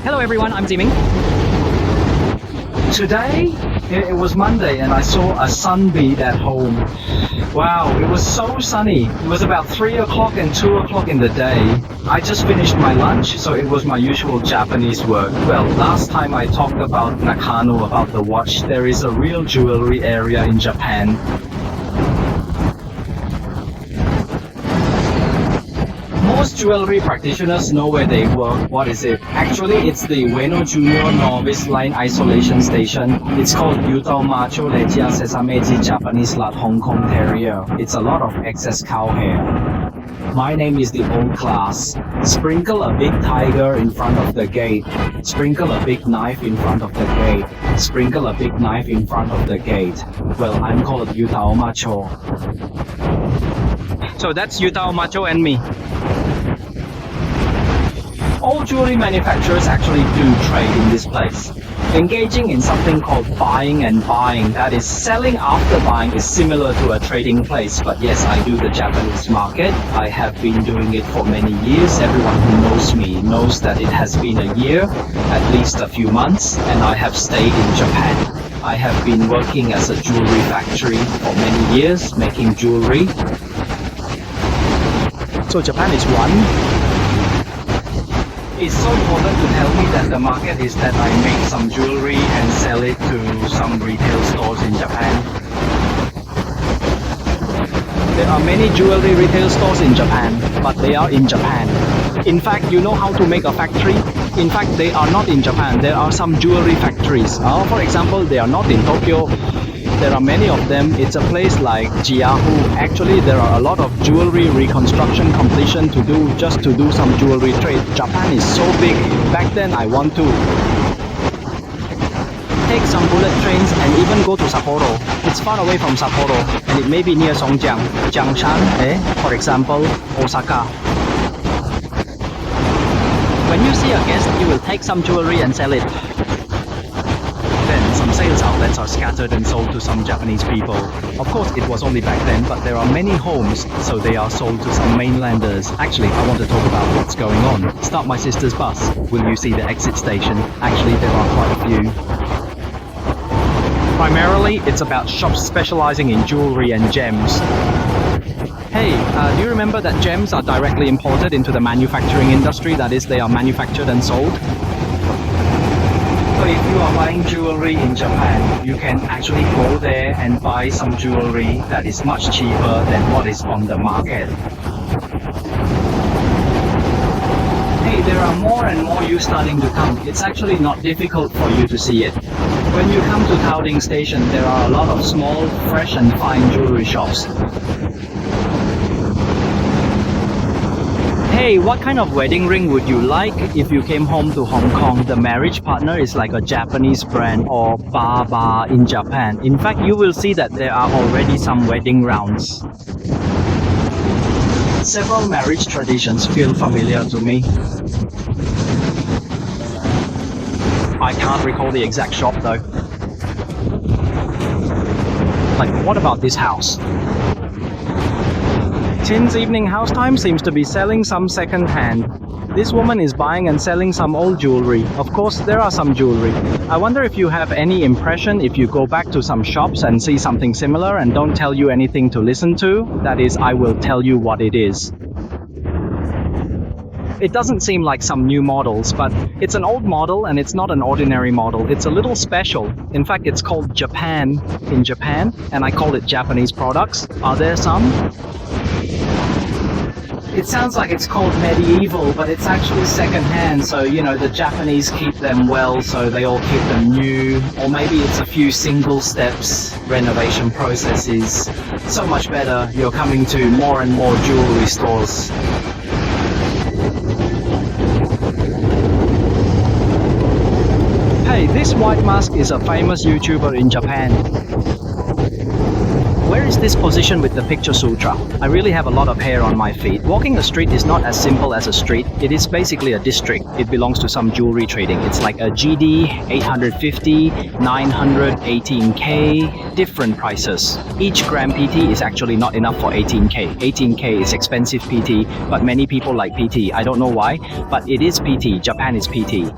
Hello everyone, I'm Ziming. Today, it was Monday and I saw a sunbeam at home. Wow, it was so sunny. It was about 3 o'clock and 2 o'clock in the day. I just finished my lunch, so it was my usual Japanese work. Well, last time I talked about Nakano, about the watch. There is a real jewelry area in Japan. Most jewelry practitioners know where they work. What is it? Actually, it's the Ueno Junior Novice Line Isolation Station. It's called Yuto Macho Legia Sesameji Japanese Lat Hong Kong Terrier. It's a lot of excess cow hair. My name is the old class. Sprinkle a big tiger in front of the gate. Sprinkle a big knife in front of the gate. Sprinkle a big knife in front of the gate. Well, I'm called Yutao Macho. So that's Yutao Macho and me. All jewelry manufacturers actually do trade in this place. Engaging in something called buying and buying, that is, selling after buying, is similar to a trading place. But yes, I do the Japanese market. I have been doing it for many years. Everyone who knows me knows that it has been a year, at least a few months, and I have stayed in Japan. I have been working as a jewelry factory for many years, making jewelry. So Japan is one. It's so important to tell me that the market is that I make some jewelry and sell it to some retail stores in Japan. There are many jewelry retail stores in Japan, but they are in Japan. In fact, you know how to make a factory? In fact, they are not in Japan. There are some jewelry factories. For example, they are not in Tokyo. There are many of them. It's a place like GIA. Actually, there are a lot of jewelry reconstruction completion to do just to do some jewelry trade. Japan is so big. Back then, I want to take some bullet trains and even go to Sapporo. It's far away from Sapporo and it may be near Songjiang, Jiangshan, for example, Osaka. When you see a guest, you will take some jewelry and sell it. Then some sales outlets are scattered and sold to some Japanese people. Of course, it was only back then, but there are many homes, so they are sold to some mainlanders. Actually, I want to talk about what's going on. Start my sister's bus. Will you see the exit station? Actually, there are quite a few. Primarily, it's about shops specializing in jewelry and gems. Hey, do you remember that gems are directly imported into the manufacturing industry? That is, they are manufactured and sold? So if you are buying jewelry in Japan, you can actually go there and buy some jewelry that is much cheaper than what is on the market. Hey, there are more and more you starting to come. It's actually not difficult for you to see it. When you come to Taoding Station, there are a lot of small, fresh and fine jewelry shops. Hey, what kind of wedding ring would you like if you came home to Hong Kong? The marriage partner is like a Japanese brand or Baba in Japan. In fact, you will see that there are already some wedding rounds. Several marriage traditions feel familiar to me. I can't recall the exact shop though. Like, what about this house? Tin's Evening House Time seems to be selling some second-hand. This woman is buying and selling some old jewelry. Of course, there are some jewelry. I wonder if you have any impression if you go back to some shops and see something similar and don't tell you anything to listen to. That is, I will tell you what it is. It doesn't seem like some new models, but it's an old model and it's not an ordinary model. It's a little special. In fact, it's called Japan in Japan, and I call it Japanese products. Are there some? It sounds like it's called medieval, but it's actually second-hand, so you know, the Japanese keep them well, so they all keep them new. Or maybe it's a few single steps, renovation processes. So much better, you're coming to more and more jewelry stores. Hey, this white mask is a famous YouTuber in Japan. Where is this position with the picture sutra? I really have a lot of hair on my feet. Walking a street is not as simple as a street. It is basically a district. It belongs to some jewelry trading. It's like a GD, 850, 900, 18K, different prices. Each gram PT is actually not enough for 18K. 18K is expensive PT, but many people like PT. I don't know why, but it is PT. Japan is PT.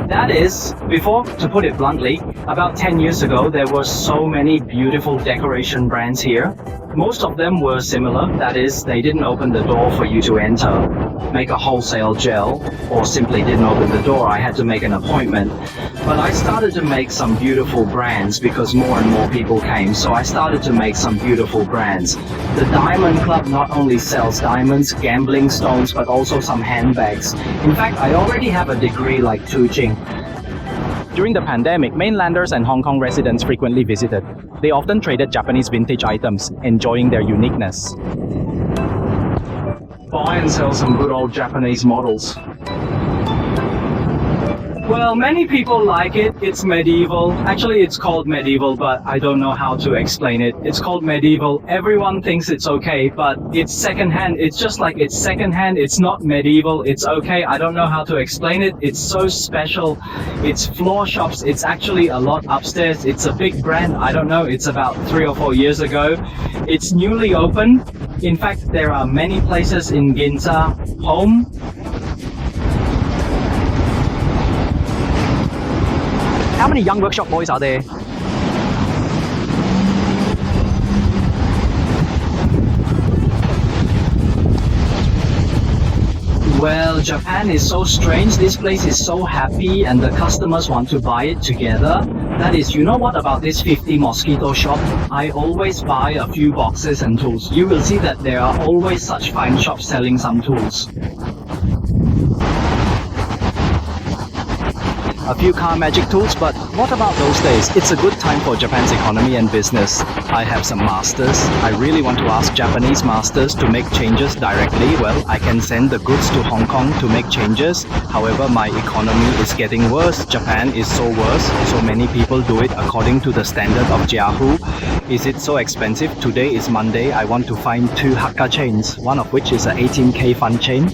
That is, before, to put it bluntly, about 10 years ago, there were so many beautiful decoration brands here. Most of them were similar, that is, they didn't open the door for you to enter, make a wholesale gel, or simply didn't open the door. I had to make an appointment. But I started to make some beautiful brands because more and more people came, so I started to make some beautiful brands. The Diamond Club not only sells diamonds, gambling stones, but also some handbags. In fact, I already have a degree like Tu Jing. During the pandemic, mainlanders and Hong Kong residents frequently visited. They often traded Japanese vintage items, enjoying their uniqueness. Buy and sell some good old Japanese models. Well, many people like it. It's medieval. Actually, it's called medieval, but I don't know how to explain it. It's called medieval. Everyone thinks it's okay, but it's secondhand. It's just like it's secondhand. It's not medieval. It's okay. I don't know how to explain it. It's so special. It's floor shops. It's actually a lot upstairs. It's a big brand. I don't know. It's about 3 or 4 years ago. It's newly open. In fact, there are many places in Ginza, Home. How many young workshop boys are there? Well, Japan is so strange. This place is so happy and the customers want to buy it together. That is, you know what about this 50 mosquito shop? I always buy a few boxes and tools. You will see that there are always such fine shops selling some tools. A few car magic tools, but what about those days? It's a good time for Japan's economy and business. I have some masters. I really want to ask Japanese masters to make changes directly. Well, I can send the goods to Hong Kong to make changes. However, my economy is getting worse. Japan is so worse. So many people do it according to the standard of Yahoo. Is it so expensive? Today is Monday. I want to find 2 Hakka chains, one of which is a 18K fun chain.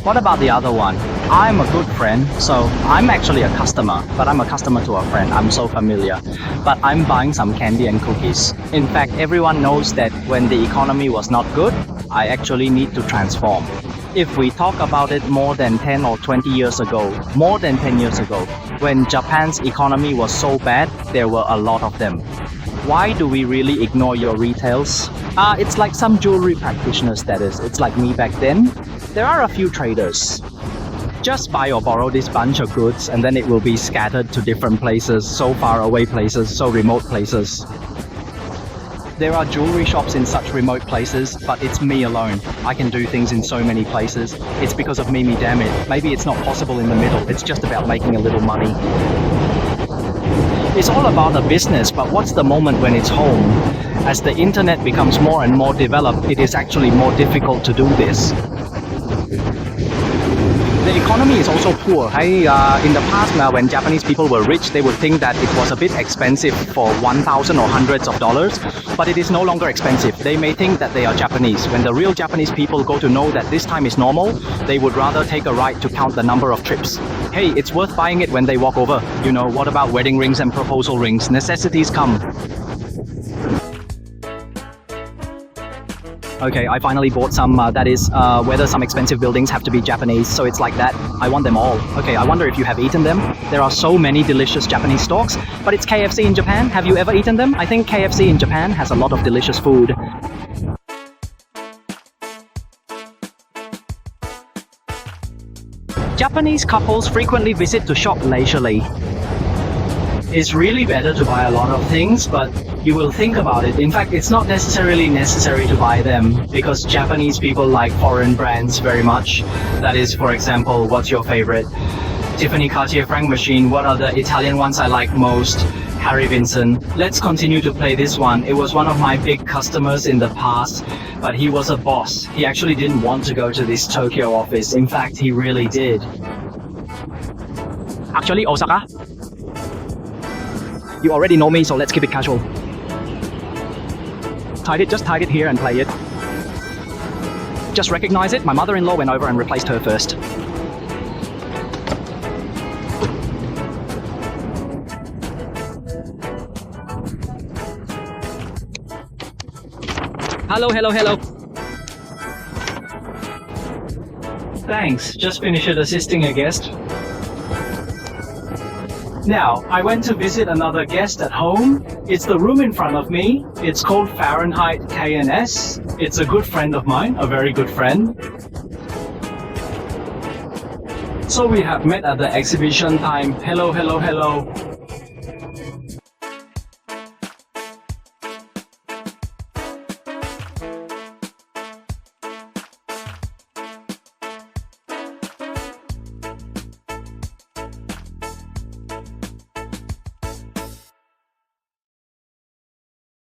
What about the other one? I'm a good friend, so I'm actually a customer, but I'm a customer to a friend. I'm so familiar. But I'm buying some candy and cookies. In fact, everyone knows that when the economy was not good, I actually need to transform. If we talk about it more than 10 or 20 years ago, more than 10 years ago, when Japan's economy was so bad, there were a lot of them. Why do we really ignore your retails? It's like some jewelry practitioners, that is. It's like me back then. There are a few traders. Just buy or borrow this bunch of goods and then it will be scattered to different places, so far away places, so remote places. There are jewelry shops in such remote places, but it's me alone. I can do things in so many places. It's because of me, damn it. Maybe it's not possible in the middle. It's just about making a little money. It's all about a business, but what's the moment when it's home? As the internet becomes more and more developed, it is actually more difficult to do this. The economy is also poor. In the past, when Japanese people were rich, they would think that it was a bit expensive for 1,000 or hundreds of dollars, but it is no longer expensive. They may think that they are Japanese. When the real Japanese people go to know that this time is normal, they would rather take a ride to count the number of trips. Hey, it's worth buying it when they walk over. You know, what about wedding rings and proposal rings? Necessities come. Okay, I finally bought some, whether some expensive buildings have to be Japanese, so it's like that. I want them all. Okay, I wonder if you have eaten them. There are so many delicious Japanese stalks, but it's KFC in Japan. Have you ever eaten them? I think KFC in Japan has a lot of delicious food. Japanese couples frequently visit to shop leisurely. It's really better to buy a lot of things, but you will think about it. In fact, it's not necessarily necessary to buy them because Japanese people like foreign brands very much. That is, for example, what's your favorite? Tiffany Cartier Frank machine. What are the Italian ones I like most? Harry Vincent. Let's continue to play this one. It was one of my big customers in the past, but he was a boss. He actually didn't want to go to this Tokyo office. In fact, he really did. Actually, Osaka? You already know me, so let's keep it casual. Just hide it here and play it. Just recognize it. My mother-in-law went over and replaced her first. Hello. Thanks, just finished assisting a guest. Now, I went to visit another guest at home. It's the room in front of me. It's called Fahrenheit KNS. It's a good friend of mine, a very good friend. So we have met at the exhibition time. Hello, hello, hello.